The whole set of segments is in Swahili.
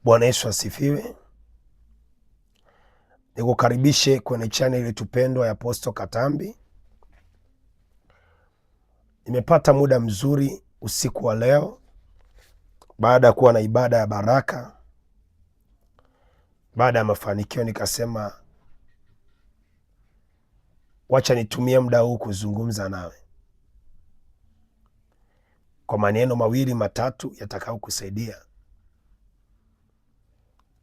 Bwana Yesu asifiwe. Nikukaribishe kwenye channel yetu pendwa ya Apostle Katambi. Nimepata muda mzuri usiku wa leo baada ya kuwa na ibada ya baraka, baada ya mafanikio, nikasema wacha nitumie muda huu kuzungumza nawe kwa maneno mawili matatu yatakao kusaidia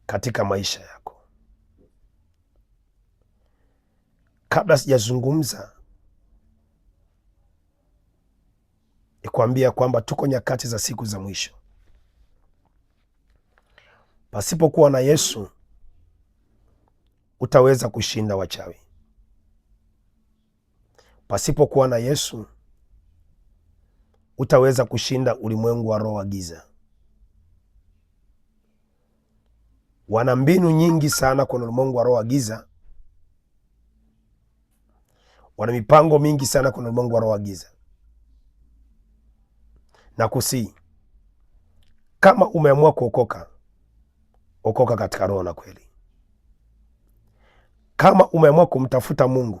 katika maisha yako. Kabla sijazungumza, nikwambia kwamba tuko nyakati za siku za mwisho. Pasipokuwa na Yesu utaweza kushinda wachawi. Pasipokuwa na Yesu utaweza kushinda ulimwengu wa roho wa giza. Wana mbinu nyingi sana kwenye ulimwengu wa roho wa giza. Wana mipango mingi sana kwenye ulimwengu wa roho wa giza. Na kusii, kama umeamua kuokoka, okoka katika roho na kweli. Kama umeamua kumtafuta Mungu,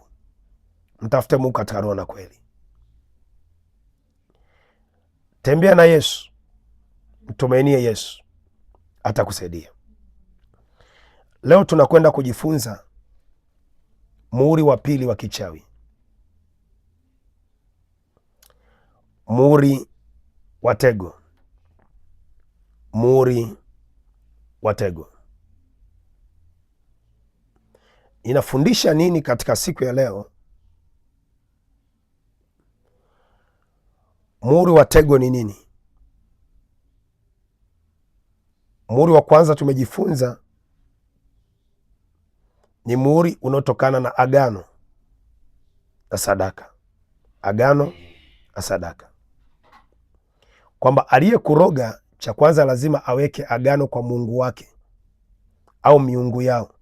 mtafute Mungu katika roho na kweli. Tembea na Yesu, mtumainie Yesu, atakusaidia. Leo tunakwenda kujifunza muhuri wa pili wa kichawi. Muhuri wa tego. Muhuri wa tego. Inafundisha nini katika siku ya leo? Muhuri wa tego ni nini? Muhuri wa kwanza tumejifunza ni muhuri unaotokana na agano na sadaka. Agano na sadaka, kwamba aliyekuroga cha kwanza lazima aweke agano kwa Mungu wake au miungu yao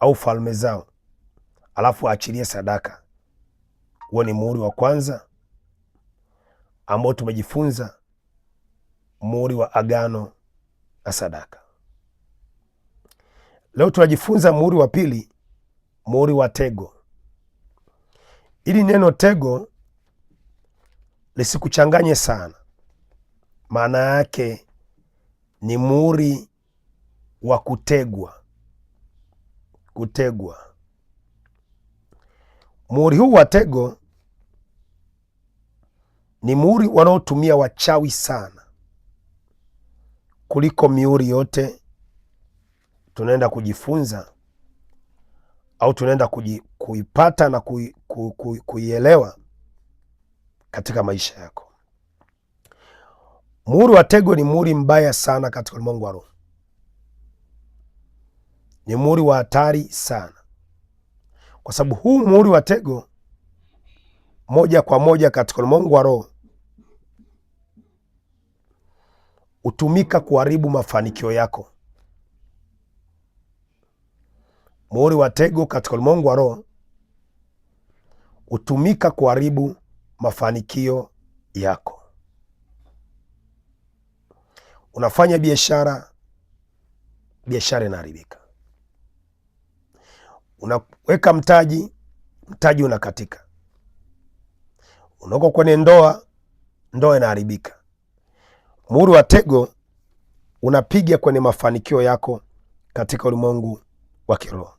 au falme zao, alafu aachilie sadaka. Huo ni muhuri wa kwanza ambao tumejifunza, muhuri wa agano na sadaka. Leo tunajifunza muhuri wa pili, muhuri wa tego. Ili neno tego lisikuchanganye sana. Maana yake ni muhuri wa kutegwa. Kutegwa. Muhuri huu wa tego ni muhuri wanaotumia wachawi sana kuliko mihuri yote tunaenda kujifunza au tunaenda kuipata na kuielewa katika maisha yako. Muhuri wa tego ni muhuri mbaya sana katika ulimwengu wa roho. Ni muhuri wa hatari sana, kwa sababu huu muhuri wa tego moja kwa moja katika ulimwengu wa roho hutumika kuharibu mafanikio yako. Muhuri wa tego katika ulimwengu wa roho hutumika kuharibu mafanikio yako. Unafanya biashara, biashara inaharibika. Unaweka mtaji, mtaji unakatika. Unako kwenye ndoa, ndoa inaharibika. Muhuri wa tego unapiga kwenye mafanikio yako katika ulimwengu wa kiroho.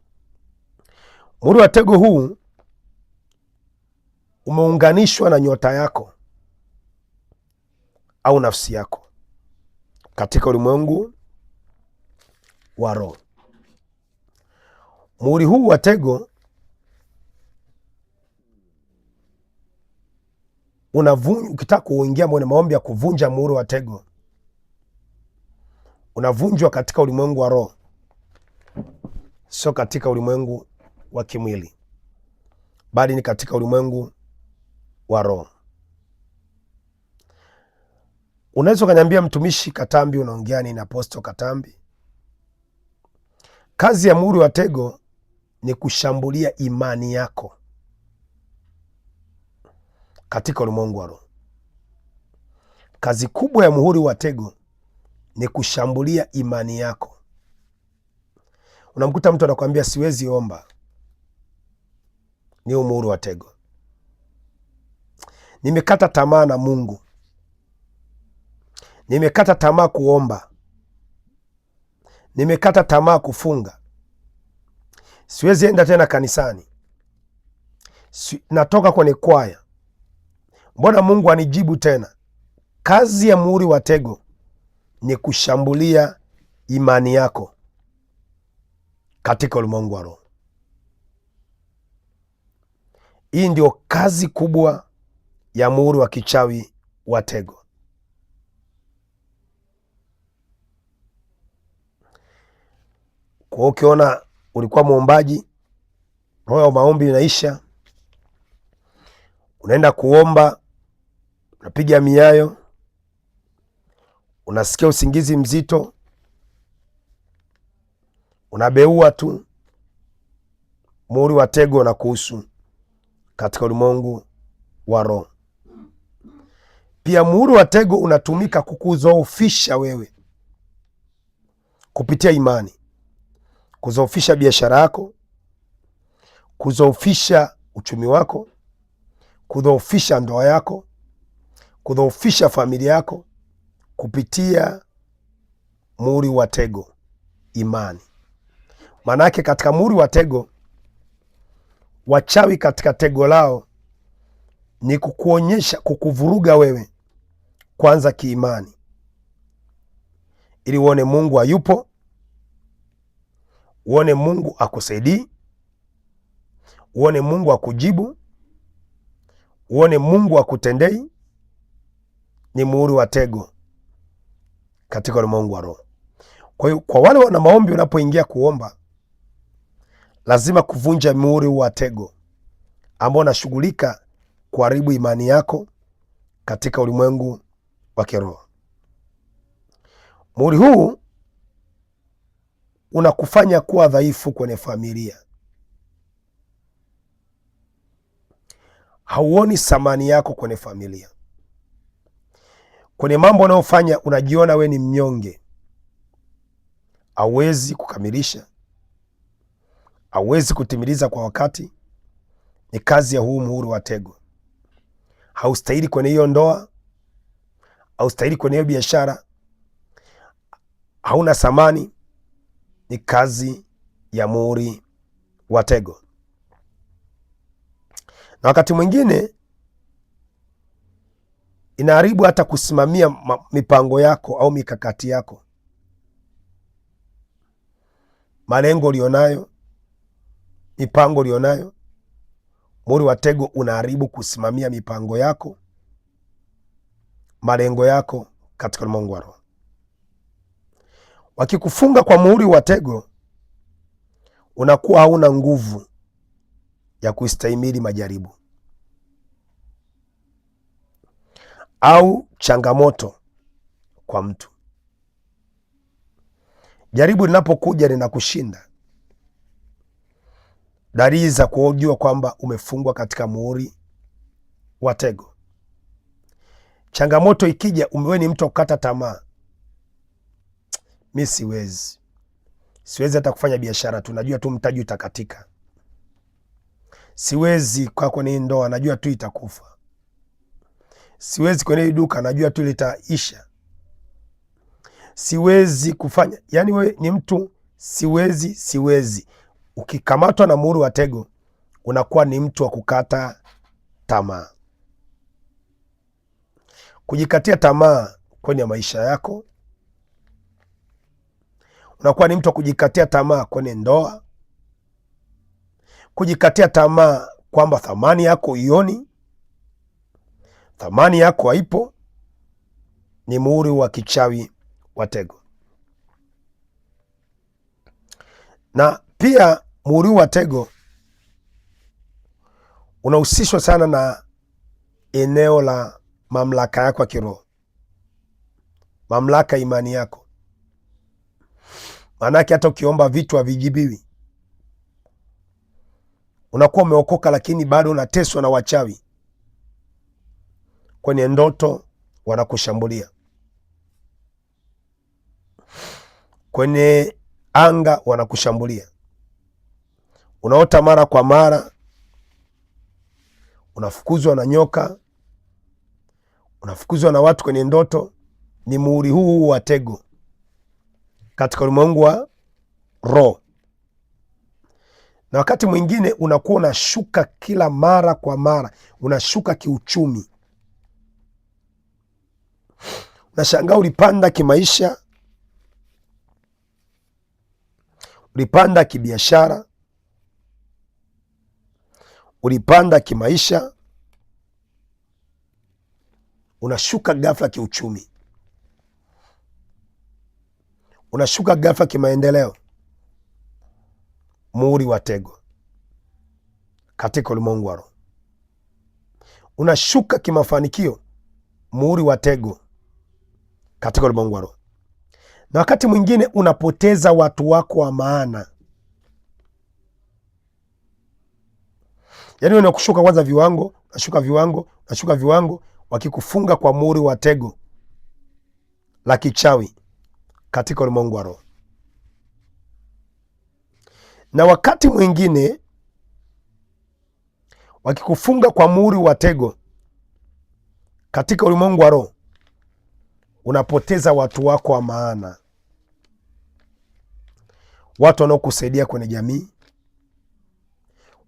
Muhuri wa tego huu umeunganishwa na nyota yako au nafsi yako katika ulimwengu wa roho. Muhuri huu wa tego ukitaka kuingia kwenye maombi ya kuvunja muhuri wa tego, unavunjwa katika ulimwengu wa roho, sio katika ulimwengu wa kimwili, bali ni katika ulimwengu wa roho. Unaweza ukaniambia, mtumishi Katambi, unaongea nini? Apostle Katambi. Kazi ya muhuri wa tego ni kushambulia imani yako katika ulimwengu wa roho. Kazi kubwa ya muhuri wa tego ni kushambulia imani yako. Unamkuta mtu anakuambia siwezi omba, ni muhuri wa tego. Nimekata tamaa na Mungu, nimekata tamaa kuomba, nimekata tamaa kufunga, siwezi enda tena kanisani, natoka kwenye kwaya, mbona Mungu anijibu tena? Kazi ya muhuri wa tego ni kushambulia imani yako katika ulimwengu wa roho. Hii ndio kazi kubwa ya muhuri wa kichawi wa tego. Kwa ukiona ulikuwa muombaji, roho ya maombi inaisha, unaenda kuomba, unapiga miayo, unasikia usingizi mzito, unabeua tu, muhuri wa tego unakuhusu katika ulimwengu wa roho. Pia muhuri wa tego unatumika kukuzoofisha wewe kupitia imani, kuzoofisha biashara yako, kuzoofisha uchumi wako, kudhoofisha ndoa yako, kudhoofisha familia yako kupitia muhuri wa tego, imani. Manake katika muhuri wa tego, wachawi katika tego lao ni kukuonyesha, kukuvuruga wewe kwanza kiimani, ili uone Mungu hayupo, uone Mungu akusaidii, uone Mungu akujibu, uone Mungu akutendei. Ni muhuri wa tego katika ulimwengu wa roho. Kwa hiyo kwa wale wana maombi, unapoingia kuomba, lazima kuvunja muhuri wa tego ambao unashughulika kuharibu imani yako katika ulimwengu wa kiroho. Muhuri huu unakufanya kuwa dhaifu kwenye familia. Hauoni thamani yako kwenye familia. Kwenye mambo unayofanya unajiona we ni mnyonge, hauwezi kukamilisha, hauwezi kutimiliza kwa wakati. Ni kazi ya huu muhuri wa tego. Haustahili kwenye hiyo ndoa, haustahili kwenye hiyo biashara, hauna thamani. Ni kazi ya muhuri wa tego. Na wakati mwingine inaharibu hata kusimamia mipango yako au mikakati yako, malengo ulionayo, mipango ulionayo. Muhuri wa tego unaharibu kusimamia mipango yako, malengo yako katika ulimwengu wa roho. Wakikufunga kwa muhuri wa tego, unakuwa hauna nguvu ya kustahimili majaribu au changamoto kwa mtu. Jaribu linapokuja linakushinda, dalili za kujua kwamba umefungwa katika muhuri wa tego. Changamoto ikija, wewe ni mtu kukata tamaa. Mi siwezi hata kufanya biashara tu, najua tu mtaji utakatika. Siwezi kwa kwenye ndoa, najua tu itakufa. Siwezi kwenye duka, najua tu litaisha. Siwezi kufanya, yani wewe ni mtu siwezi. Ukikamatwa na muhuri wa tego, unakuwa ni mtu wa kukata tamaa. Kujikatia tamaa kwenye maisha yako, unakuwa ni mtu wa kujikatia tamaa kwenye ndoa, kujikatia tamaa kwamba thamani yako ioni, thamani yako haipo. Ni muhuri wa kichawi wa tego. Na pia muhuri wa tego unahusishwa sana na eneo la mamlaka yako ya kiroho, mamlaka imani yako. Maanake hata ukiomba vitu havijibiwi, unakuwa umeokoka lakini bado unateswa na wachawi. Kwenye ndoto wanakushambulia, kwenye anga wanakushambulia, unaota mara kwa mara, unafukuzwa na nyoka, unafukuzwa na watu kwenye ndoto, ni muhuri huu wa tego katika ulimwengu wa roho. Na wakati mwingine unakuwa unashuka kila mara kwa mara, unashuka kiuchumi. Unashangaa ulipanda kimaisha, ulipanda kibiashara, ulipanda kimaisha, unashuka ghafla kiuchumi, unashuka ghafla kimaendeleo. Muhuri wa tego katika ulimwengu wa roho. Unashuka kimafanikio, muhuri wa tego katika ulimwengu wa roho. Na wakati mwingine unapoteza watu wako wa maana. Yaani unakushuka kwanza viwango, unashuka viwango, wakikufunga kwa muhuri wa tego la kichawi katika ulimwengu wa roho. Na wakati mwingine wakikufunga kwa muhuri wa tego katika ulimwengu wa roho, unapoteza watu wako wa maana, watu wanaokusaidia kwenye jamii,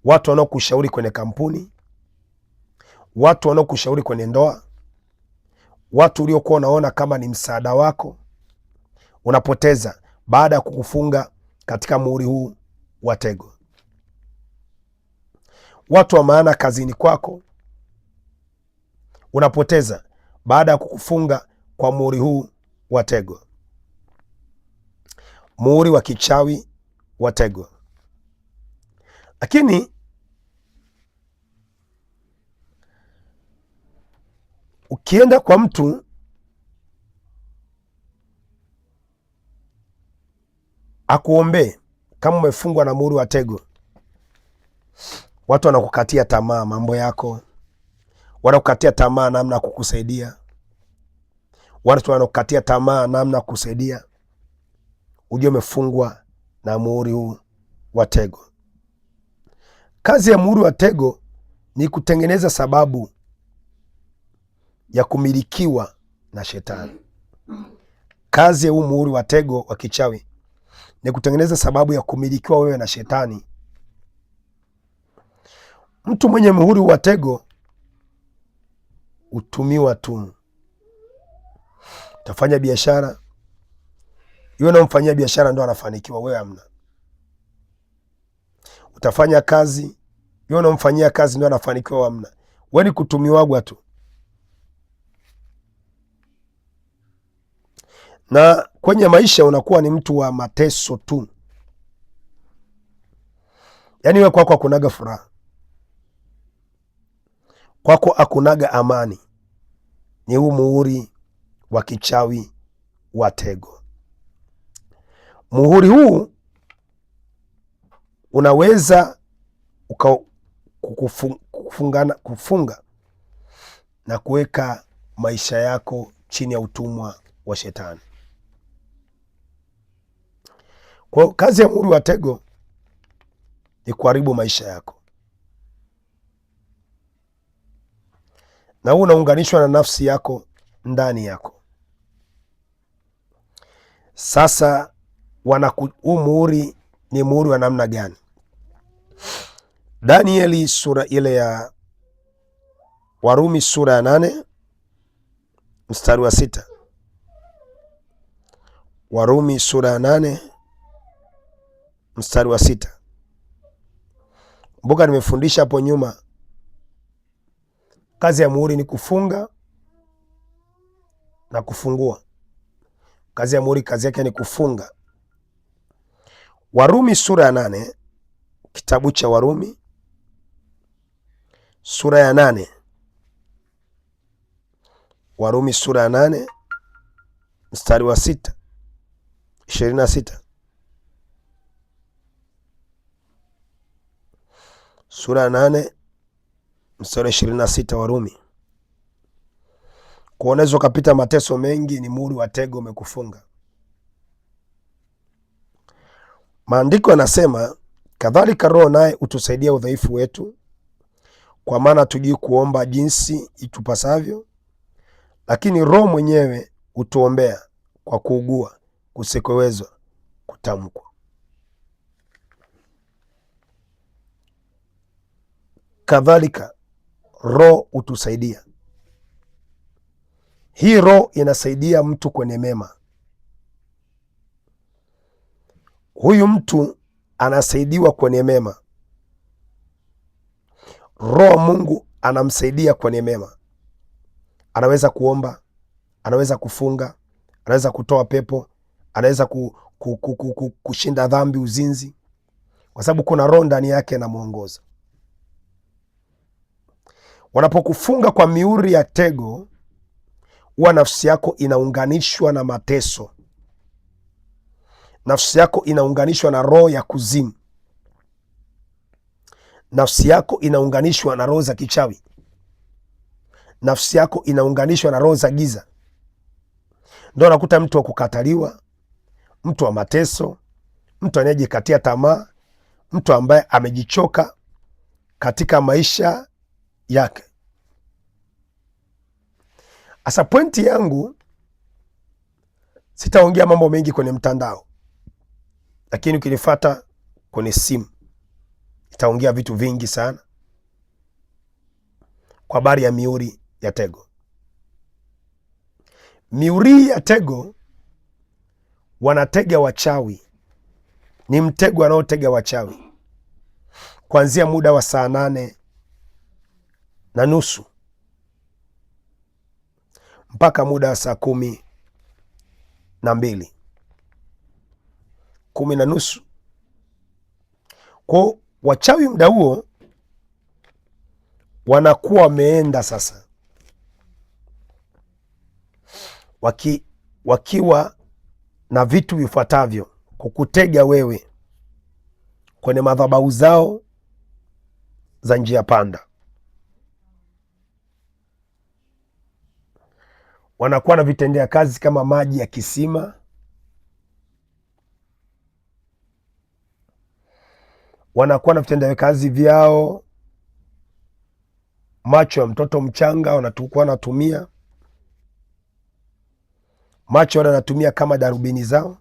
watu wanaokushauri kwenye kampuni, watu wanaokushauri kwenye ndoa, watu uliokuwa unaona kama ni msaada wako, unapoteza baada ya kukufunga katika muhuri huu wa tego. Watu wa maana kazini kwako unapoteza baada ya kukufunga kwa muhuri huu wa tego, muhuri wa kichawi wa tego. Lakini ukienda kwa mtu akuombee kama umefungwa na muhuri wa tego, watu wanakukatia tamaa mambo yako, wanakukatia tamaa namna ya kukusaidia, watu wanakukatia tamaa namna ya kukusaidia, ujue umefungwa na muhuri huu wa tego. Kazi ya muhuri wa tego ni kutengeneza sababu ya kumilikiwa na shetani. Kazi ya huu muhuri wa tego wa kichawi ni kutengeneza sababu ya kumilikiwa wewe na shetani. Mtu mwenye muhuri wa tego utumiwa tu. Utafanya biashara, yule unamfanyia biashara ndo anafanikiwa, wewe hamna. Utafanya kazi, yule unamfanyia kazi ndo anafanikiwa, hamna. Wewe ni kutumiwagwa tu. Na kwenye maisha unakuwa ni mtu wa mateso tu. Yaani wewe kwako hakunaga furaha, kwako hakunaga amani. Ni huu muhuri wa kichawi wa tego. Muhuri huu unaweza kufunga na kuweka maisha yako chini ya utumwa wa shetani. Kwa kazi ya muhuri wa tego ni kuharibu maisha yako, na huu unaunganishwa na nafsi yako ndani yako. Sasa huu muhuri ni muhuri wa namna gani? Danieli sura ile ya Warumi sura ya 8 mstari wa 6. Warumi sura ya 8 mstari wa 6. Kumbuka nimefundisha hapo nyuma, kazi ya muhuri ni kufunga na kufungua. Kazi ya muhuri, kazi yake ni kufunga. Warumi sura ya 8, kitabu cha Warumi sura ya 8. Warumi sura ya 8 mstari wa 6, 26. Sura ya 8 mstari wa 26 Warumi. Kuonezwa kapita mateso mengi, ni muhuri wa tego umekufunga. Maandiko yanasema kadhalika Roho naye utusaidia udhaifu wetu, kwa maana hatujui kuomba jinsi itupasavyo, lakini Roho mwenyewe utuombea kwa kuugua kusikowezwa kutamkwa. Kadhalika Roho utusaidia. Hii Roho inasaidia mtu kwenye mema. Huyu mtu anasaidiwa kwenye mema. Roho Mungu anamsaidia kwenye mema. Anaweza kuomba, anaweza kufunga, anaweza kutoa pepo, anaweza kushinda dhambi, uzinzi, kwa sababu kuna Roho ndani yake anamuongoza. Wanapokufunga kwa mihuri ya tego, huwa nafsi yako inaunganishwa na mateso. Nafsi yako inaunganishwa na roho ya kuzimu. Nafsi yako inaunganishwa na roho za kichawi. Nafsi yako inaunganishwa na roho za giza. Ndio unakuta mtu wa kukataliwa, mtu wa mateso, mtu anayejikatia tamaa, mtu ambaye amejichoka katika maisha yake. Asa pointi yangu, sitaongea mambo mengi kwenye mtandao, lakini ukinifuata kwenye simu nitaongea vitu vingi sana kwa habari ya mihuri ya tego. Mihuri ya tego wanatega wachawi. Ni mtego anaotega wachawi kuanzia muda wa saa 8:30 mpaka muda wa saa 12, 10:30. Kwa wachawi muda huo wanakuwa wameenda sasa, wakiwa na vitu vifuatavyo kukutega wewe kwenye madhabahu zao za njia panda. Wanakuwa na vitendea kazi kama maji ya kisima, wanakuwa na vitendea kazi vyao, macho ya mtoto mchanga wanatumia macho, wanatumia kama darubini zao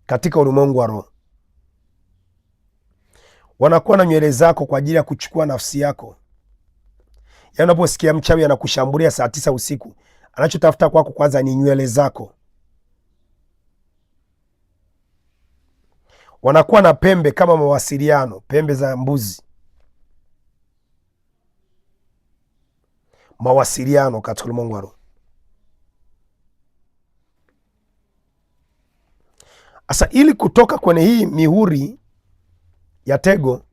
katika ulimwengu wa roho. Wanakuwa na nywele zako kwa ajili ya kuchukua nafsi yako. Yaani unaposikia mchawi anakushambulia saa 9 usiku, anachotafuta kwako kwanza ni nywele zako. Wanakuwa na pembe kama mawasiliano, pembe za mbuzi, mawasiliano katika ulimwengu wa roho. Asa ili kutoka kwenye hii mihuri ya tego,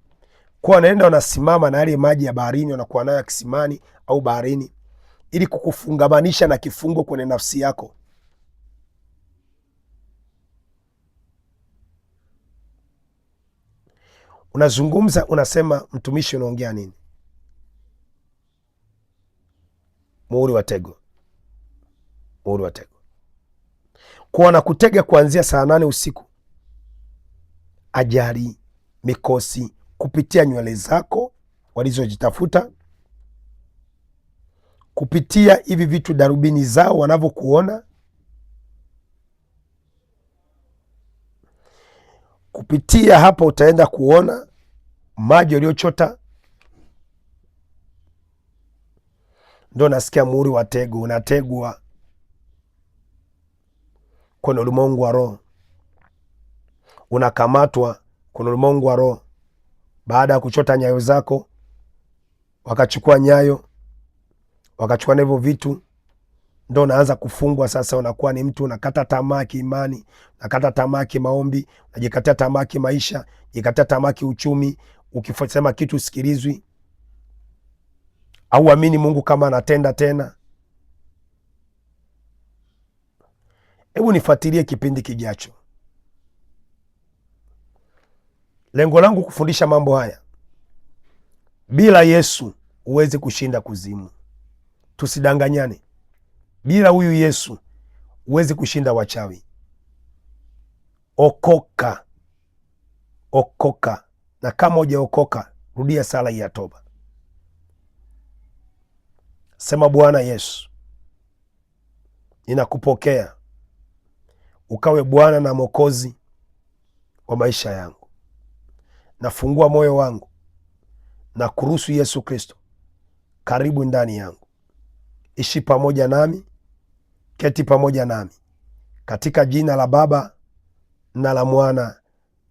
kwa wanaenda wanasimama na yale maji ya baharini, wanakuwa nayo kisimani au baharini, ili kukufungamanisha na kifungo kwenye nafsi yako. Unazungumza, unasema, mtumishi, unaongea nini? Muhuri wa tego. Muhuri wa tego. Kwa wanakutega kuanzia saa 8 usiku. Ajali, mikosi, kupitia nywele zako walizojitafuta, kupitia hivi vitu darubini zao wanavyokuona, kupitia hapa utaenda kuona maji waliochota. Ndio nasikia muhuri wa tego. Unategwa kwenye ulimwengu wa roho, unakamatwa kwenye ulimwengu wa roho. Baada ya kuchota nyayo zako, wakachukua nyayo, wakachukua na hivyo vitu, ndio unaanza kufungwa sasa. Unakuwa ni mtu unakata tamaa kiimani, unakata tamaa kimaombi, unajikatia tamaa kimaisha, unajikatia tamaa kiuchumi. Ukisema kitu usikilizwi, au amini Mungu kama anatenda tena. Hebu nifuatilie kipindi kijacho. Lengo langu kufundisha mambo haya. Bila Yesu huwezi kushinda kuzimu. Tusidanganyane. Bila huyu Yesu huwezi kushinda wachawi. Okoka, okoka. Na kama hujaokoka, rudia sala hii ya toba. Sema, Bwana Yesu, ninakupokea ukawe Bwana na Mwokozi wa maisha yangu. Nafungua moyo wangu na kuruhusu Yesu Kristo karibu ndani yangu. Ishi pamoja nami, keti pamoja nami, katika jina la Baba na la Mwana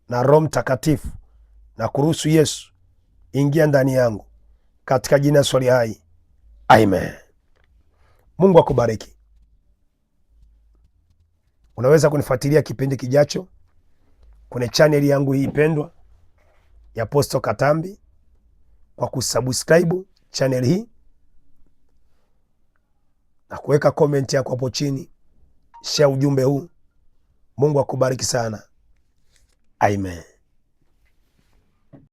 na Roho Mtakatifu, na kuruhusu Yesu ingia ndani yangu, katika jina la Yesu hai. Amen. Mungu akubariki. Unaweza kunifuatilia kipindi kijacho kwenye chaneli yangu hii pendwa ya Apostle Katambi kwa kusubscribe channel hii na kuweka comment yako hapo chini. Share ujumbe huu. Mungu akubariki sana. Amen.